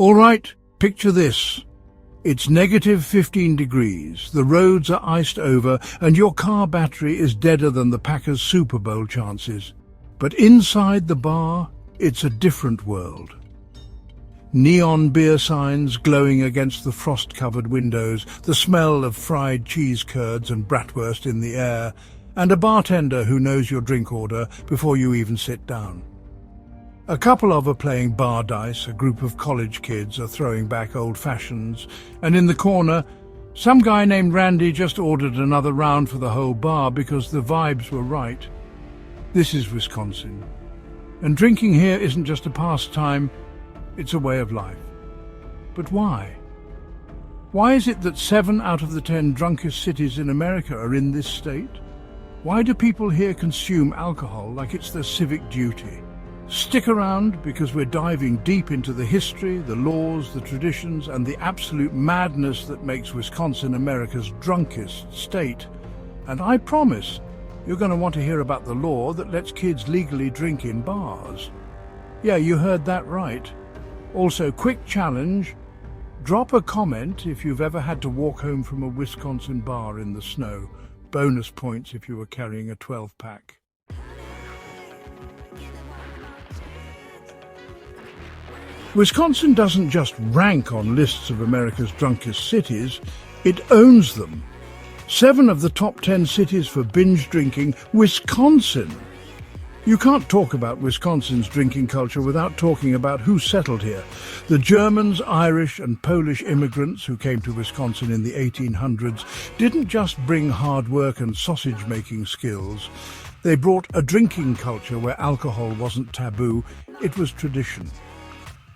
All right, picture this. It's negative 15 degrees, the roads are iced over, and your car battery is deader than the Packers' Super Bowl chances. But inside the bar, it's a different world. Neon beer signs glowing against the frost-covered windows, the smell of fried cheese curds and bratwurst in the air, and a bartender who knows your drink order before you even sit down. A couple are playing bar dice, a group of college kids are throwing back old fashions, and in the corner, some guy named Randy just ordered another round for the whole bar because the vibes were right. This is Wisconsin, and drinking here isn't just a pastime, it's a way of life. But why? Why is it that 7 out of the 10 drunkest cities in America are in this state? Why do people here consume alcohol like it's their civic duty? Stick around because we're diving deep into the history, the laws, the traditions, and the absolute madness that makes Wisconsin America's drunkest state. And I promise, you're going to want to hear about the law that lets kids legally drink in bars. Yeah, you heard that right. Also, quick challenge, drop a comment if you've ever had to walk home from a Wisconsin bar in the snow. Bonus points if you were carrying a 12-pack. Wisconsin doesn't just rank on lists of America's drunkest cities, it owns them. 7 of the top 10 cities for binge drinking, Wisconsin. You can't talk about Wisconsin's drinking culture without talking about who settled here. The Germans, Irish and Polish immigrants who came to Wisconsin in the 1800s didn't just bring hard work and sausage-making skills. They brought a drinking culture where alcohol wasn't taboo, it was tradition.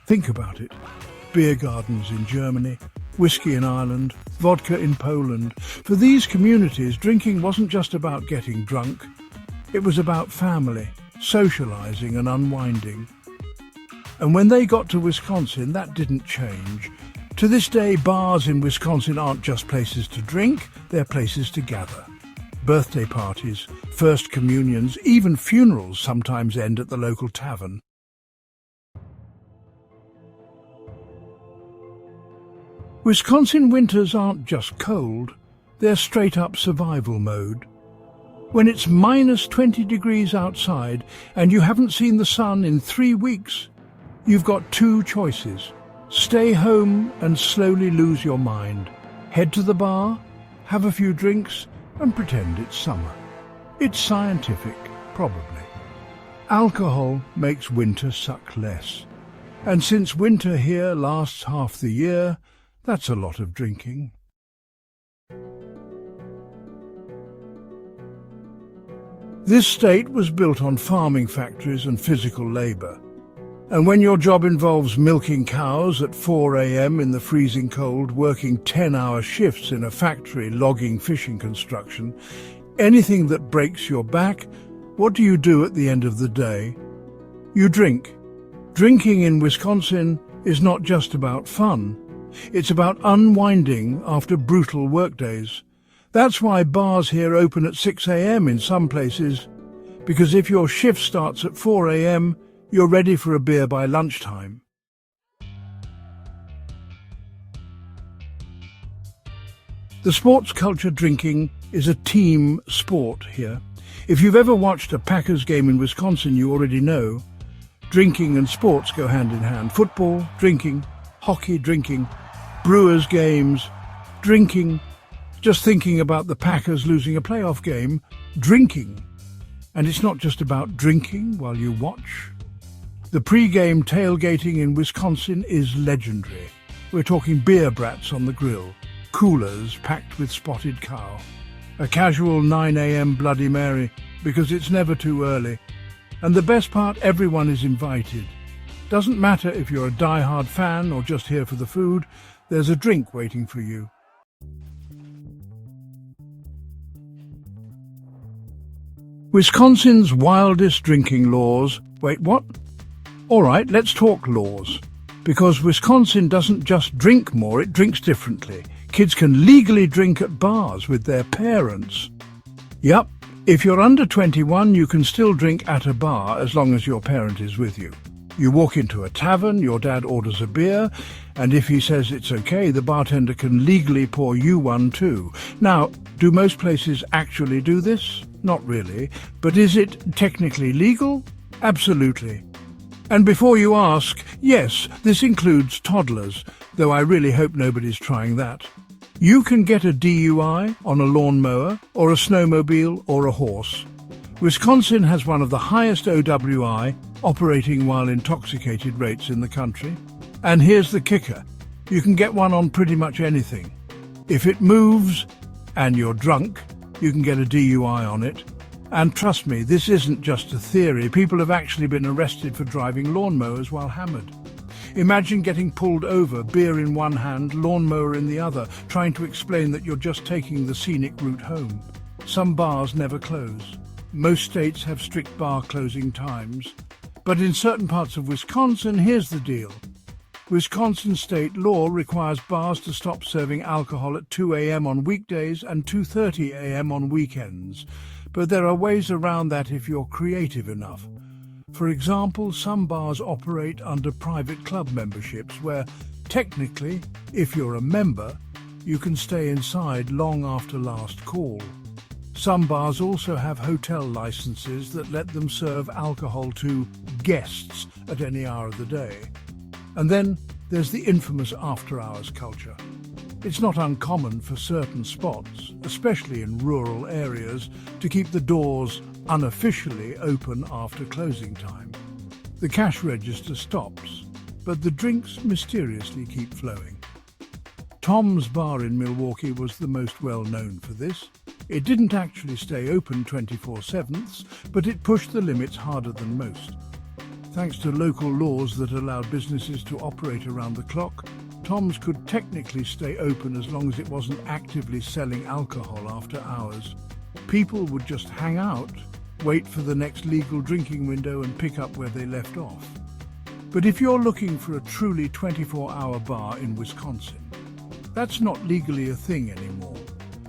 Think about it. Beer gardens in Germany, whiskey in Ireland, vodka in Poland. For these communities, drinking wasn't just about getting drunk. It was about family, socializing and unwinding. And when they got to Wisconsin, that didn't change. To this day, bars in Wisconsin aren't just places to drink, they're places to gather. Birthday parties, first communions, even funerals sometimes end at the local tavern. Wisconsin winters aren't just cold, they're straight-up survival mode. When it's minus 20 degrees outside and you haven't seen the sun in 3 weeks, you've got 2 choices. Stay home and slowly lose your mind. Head to the bar, have a few drinks, and pretend it's summer. It's scientific, probably. Alcohol makes winter suck less. And since winter here lasts half the year, that's a lot of drinking. This state was built on farming factories and physical labor. And when your job involves milking cows at 4 a.m. in the freezing cold, working 10-hour shifts in a factory logging fishing construction, anything that breaks your back, what do you do at the end of the day? You drink. Drinking in Wisconsin is not just about fun. It's about unwinding after brutal workdays. That's why bars here open at 6 a.m. in some places, because if your shift starts at 4 a.m., you're ready for a beer by lunchtime. The sports culture drinking is a team sport here. If you've ever watched a Packers game in Wisconsin, you already know. Drinking and sports go hand in hand. Football, drinking. Hockey, drinking. Brewers games, drinking. Just thinking about the Packers losing a playoff game, drinking. And it's not just about drinking while you watch. The pre-game tailgating in Wisconsin is legendary. We're talking beer brats on the grill, coolers packed with spotted cow, a casual 9 a.m. Bloody Mary, because it's never too early. And the best part, everyone is invited. Doesn't matter if you're a die-hard fan or just here for the food, there's a drink waiting for you. Wisconsin's wildest drinking laws. Wait, what? All right, let's talk laws. Because Wisconsin doesn't just drink more, it drinks differently. Kids can legally drink at bars with their parents. Yup, if you're under 21, you can still drink at a bar as long as your parent is with you. You walk into a tavern, your dad orders a beer, and if he says it's okay, the bartender can legally pour you one too. Now, do most places actually do this? Not really. But is it technically legal? Absolutely. And before you ask, yes, this includes toddlers, though I really hope nobody's trying that. You can get a DUI on a lawnmower, or a snowmobile, or a horse. Wisconsin has one of the highest OWI, operating while intoxicated, rates in the country. And here's the kicker. You can get one on pretty much anything. If it moves and you're drunk, you can get a DUI on it. And trust me, this isn't just a theory. People have actually been arrested for driving lawnmowers while hammered. Imagine getting pulled over, beer in one hand, lawnmower in the other, trying to explain that you're just taking the scenic route home. Some bars never close. Most states have strict bar closing times. But in certain parts of Wisconsin, here's the deal. Wisconsin state law requires bars to stop serving alcohol at 2 a.m. on weekdays and 2:30 a.m. on weekends. But there are ways around that if you're creative enough. For example, some bars operate under private club memberships where, technically, if you're a member, you can stay inside long after last call. Some bars also have hotel licenses that let them serve alcohol to guests at any hour of the day. And then there's the infamous after-hours culture. It's not uncommon for certain spots, especially in rural areas, to keep the doors unofficially open after closing time. The cash register stops, but the drinks mysteriously keep flowing. Tom's Bar in Milwaukee was the most well-known for this. It didn't actually stay open 24/7, but it pushed the limits harder than most. Thanks to local laws that allowed businesses to operate around the clock, Tom's could technically stay open as long as it wasn't actively selling alcohol after hours. People would just hang out, wait for the next legal drinking window and pick up where they left off. But if you're looking for a truly 24-hour bar in Wisconsin, that's not legally a thing anymore.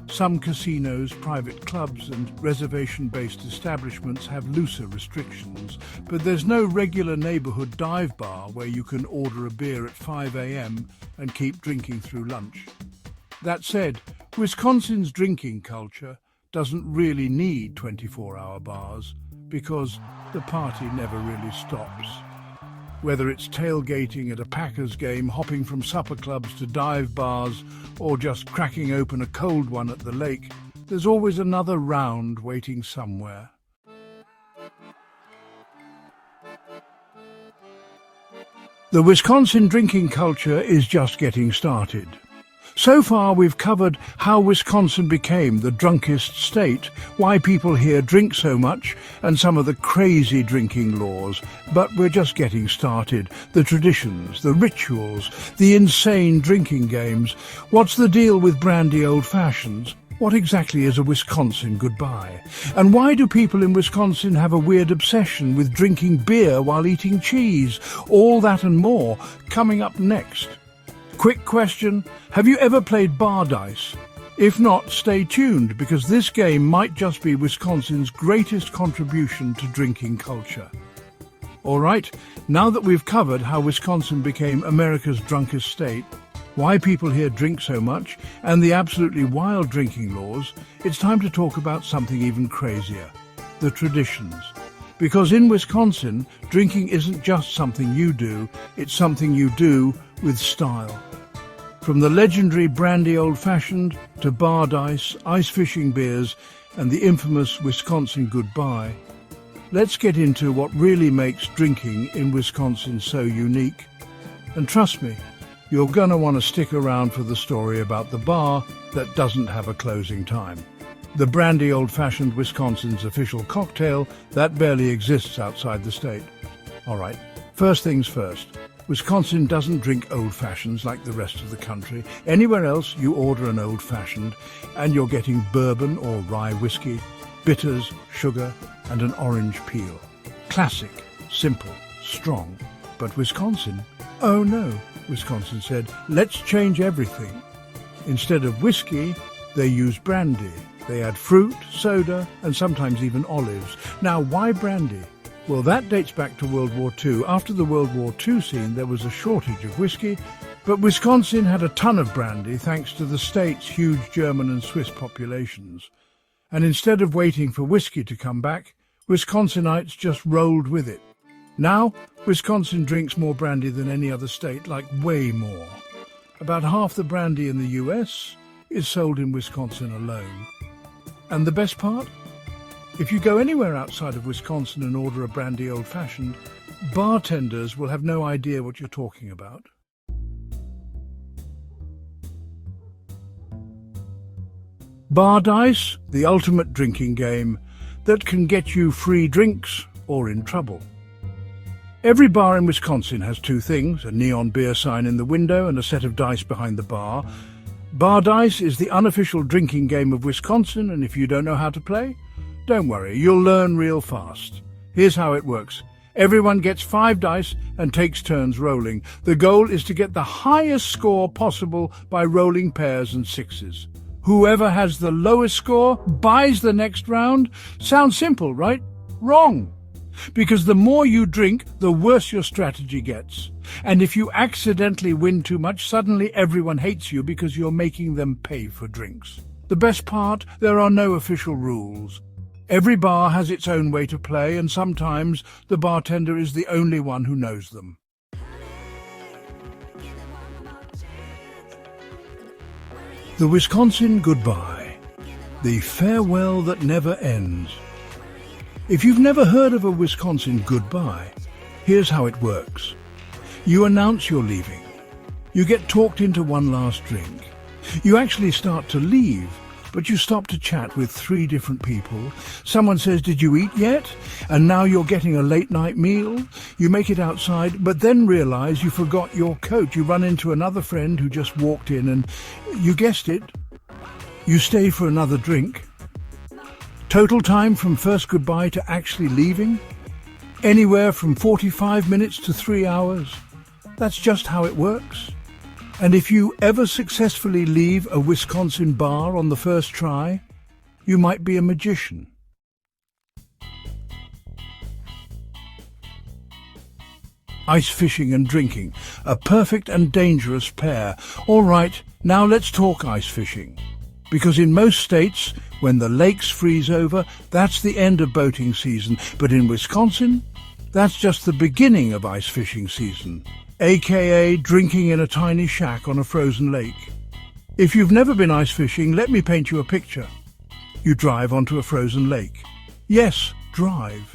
Some casinos, private clubs and reservation-based establishments have looser restrictions, but there's no regular neighborhood dive bar where you can order a beer at 5 a.m. and keep drinking through lunch. That said, Wisconsin's drinking culture doesn't really need 24-hour bars because the party never really stops. Whether it's tailgating at a Packers game, hopping from supper clubs to dive bars, or just cracking open a cold one at the lake, there's always another round waiting somewhere. The Wisconsin drinking culture is just getting started. So far we've covered how Wisconsin became the drunkest state, why people here drink so much, and some of the crazy drinking laws. But we're just getting started. The traditions, the rituals, the insane drinking games. What's the deal with Brandy Old Fashions? What exactly is a Wisconsin goodbye? And why do people in Wisconsin have a weird obsession with drinking beer while eating cheese? All that and more coming up next. Quick question, have you ever played bar dice? If not, stay tuned, because this game might just be Wisconsin's greatest contribution to drinking culture. All right, now that we've covered how Wisconsin became America's drunkest state, why people here drink so much, and the absolutely wild drinking laws, it's time to talk about something even crazier, the traditions. Because in Wisconsin, drinking isn't just something you do, it's something you do with style. From the legendary Brandy Old Fashioned to bar dice, ice fishing beers, and the infamous Wisconsin goodbye, let's get into what really makes drinking in Wisconsin so unique. And trust me, you're gonna want to stick around for the story about the bar that doesn't have a closing time. The Brandy Old Fashioned, Wisconsin's official cocktail that barely exists outside the state. All right, first things first. Wisconsin doesn't drink Old Fashions like the rest of the country. Anywhere else, you order an Old Fashioned and you're getting bourbon or rye whiskey, bitters, sugar, and an orange peel. Classic, simple, strong. But Wisconsin? Oh no, Wisconsin said, let's change everything. Instead of whiskey, they use brandy. They add fruit, soda, and sometimes even olives. Now, why brandy? Well, that dates back to World War II. After the World War II scene, there was a shortage of whiskey, but Wisconsin had a ton of brandy thanks to the state's huge German and Swiss populations. And instead of waiting for whiskey to come back, Wisconsinites just rolled with it. Now, Wisconsin drinks more brandy than any other state, like way more. About half the brandy in the US is sold in Wisconsin alone. And the best part? If you go anywhere outside of Wisconsin and order a Brandy Old Fashioned, bartenders will have no idea what you're talking about. Bar dice, the ultimate drinking game that can get you free drinks or in trouble. Every bar in Wisconsin has two things, a neon beer sign in the window and a set of dice behind the bar. Bar dice is the unofficial drinking game of Wisconsin, and if you don't know how to play, don't worry, you'll learn real fast. Here's how it works. Everyone gets 5 dice and takes turns rolling. The goal is to get the highest score possible by rolling pairs and sixes. Whoever has the lowest score buys the next round. Sounds simple, right? Wrong. Because the more you drink, the worse your strategy gets. And if you accidentally win too much, suddenly everyone hates you because you're making them pay for drinks. The best part, there are no official rules. Every bar has its own way to play, and sometimes the bartender is the only one who knows them. The Wisconsin Goodbye, the farewell that never ends. If you've never heard of a Wisconsin Goodbye, here's how it works. You announce you're leaving. You get talked into one last drink. You actually start to leave, but you stop to chat with 3 different people. Someone says, "Did you eat yet?" And now you're getting a late-night meal. You make it outside, but then realize you forgot your coat. You run into another friend who just walked in and, you guessed it, you stay for another drink. Total time from first goodbye to actually leaving? Anywhere from 45 minutes to 3 hours. That's just how it works. And if you ever successfully leave a Wisconsin bar on the first try, you might be a magician. Ice fishing and drinking, a perfect and dangerous pair. All right, now let's talk ice fishing. Because in most states, when the lakes freeze over, that's the end of boating season. But in Wisconsin, that's just the beginning of ice fishing season, aka drinking in a tiny shack on a frozen lake. If you've never been ice fishing, let me paint you a picture. You drive onto a frozen lake. Yes, drive.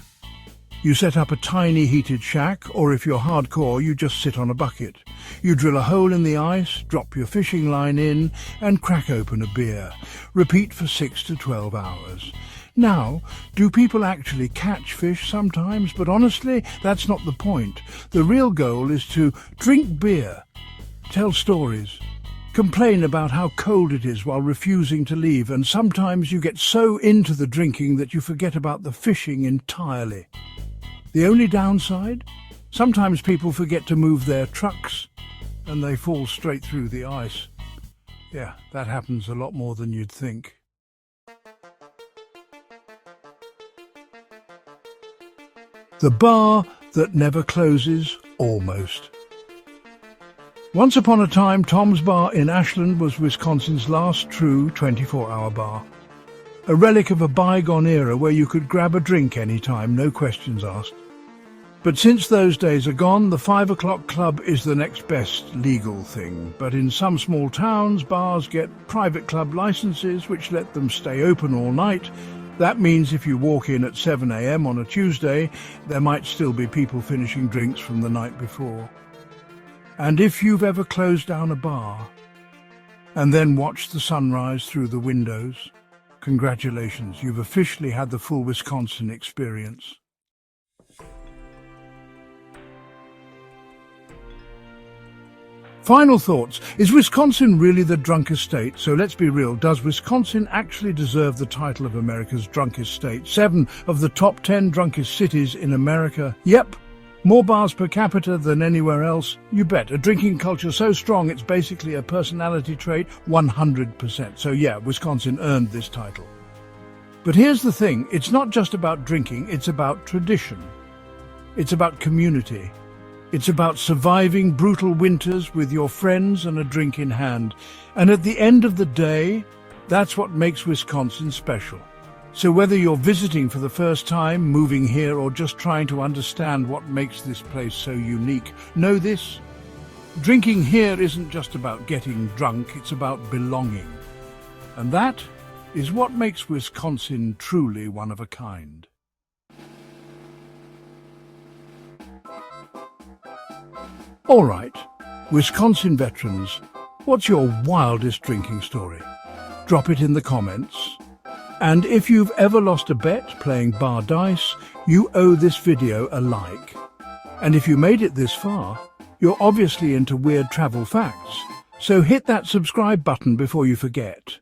You set up a tiny heated shack, or if you're hardcore, you just sit on a bucket. You drill a hole in the ice, drop your fishing line in, and crack open a beer. Repeat for 6 to 12 hours. Now, do people actually catch fish sometimes? But honestly, that's not the point. The real goal is to drink beer, tell stories, complain about how cold it is while refusing to leave, and sometimes you get so into the drinking that you forget about the fishing entirely. The only downside? Sometimes people forget to move their trucks and they fall straight through the ice. Yeah, that happens a lot more than you'd think. The bar that never closes, almost. Once upon a time, Tom's Bar in Ashland was Wisconsin's last true 24-hour bar. A relic of a bygone era where you could grab a drink anytime, no questions asked. But since those days are gone, the 5 o'clock club is the next best legal thing. But in some small towns, bars get private club licenses which let them stay open all night. That means if you walk in at 7 a.m. on a Tuesday, there might still be people finishing drinks from the night before. And if you've ever closed down a bar and then watched the sunrise through the windows, congratulations, you've officially had the full Wisconsin experience. Final thoughts. Is Wisconsin really the drunkest state? So let's be real, does Wisconsin actually deserve the title of America's drunkest state? 7 of the top 10 drunkest cities in America. Yep. More bars per capita than anywhere else? You bet. A drinking culture so strong it's basically a personality trait? 100%. So yeah, Wisconsin earned this title. But here's the thing, it's not just about drinking, it's about tradition. It's about community. It's about surviving brutal winters with your friends and a drink in hand. And at the end of the day, that's what makes Wisconsin special. So whether you're visiting for the first time, moving here, or just trying to understand what makes this place so unique, know this: drinking here isn't just about getting drunk, it's about belonging. And that is what makes Wisconsin truly one of a kind. All right, Wisconsin veterans, what's your wildest drinking story? Drop it in the comments. And if you've ever lost a bet playing bar dice, you owe this video a like. And if you made it this far, you're obviously into weird travel facts. So hit that subscribe button before you forget.